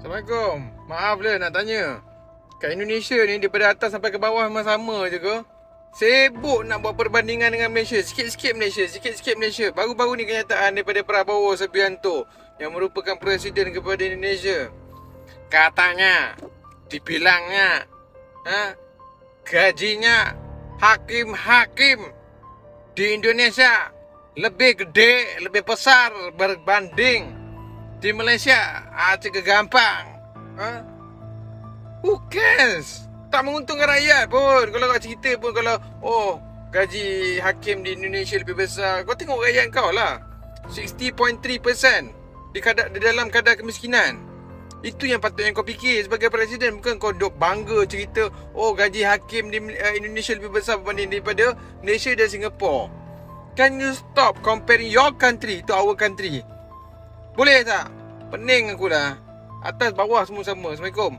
Assalamualaikum. Maaf lah nak tanya. Kat Indonesia ni daripada atas sampai ke bawah memang sama je ke? Sibuk nak buat perbandingan dengan Malaysia. Sikit-sikit Malaysia, sikit-sikit Malaysia. Baru-baru ni kenyataan daripada Prabowo Subianto yang merupakan presiden kepada Indonesia. Katanya, dibilangnya, gajinya hakim-hakim di Indonesia lebih gede, lebih besar berbanding di Malaysia. Cakap gampang. Who cares? Tak menguntungkan rakyat pun. Kalau kau cerita pun, kalau gaji hakim di Indonesia lebih besar, kau tengok rakyat kau lah, 60.3% di dalam kadar kemiskinan. Itu yang patutnya kau fikir sebagai presiden. Bukan kau duk bangga cerita gaji hakim di Indonesia lebih besar berbanding daripada Malaysia dan Singapore. Can you stop comparing your country to our country? Boleh tak? Pening aku dah. Atas bawah semua sama. Assalamualaikum.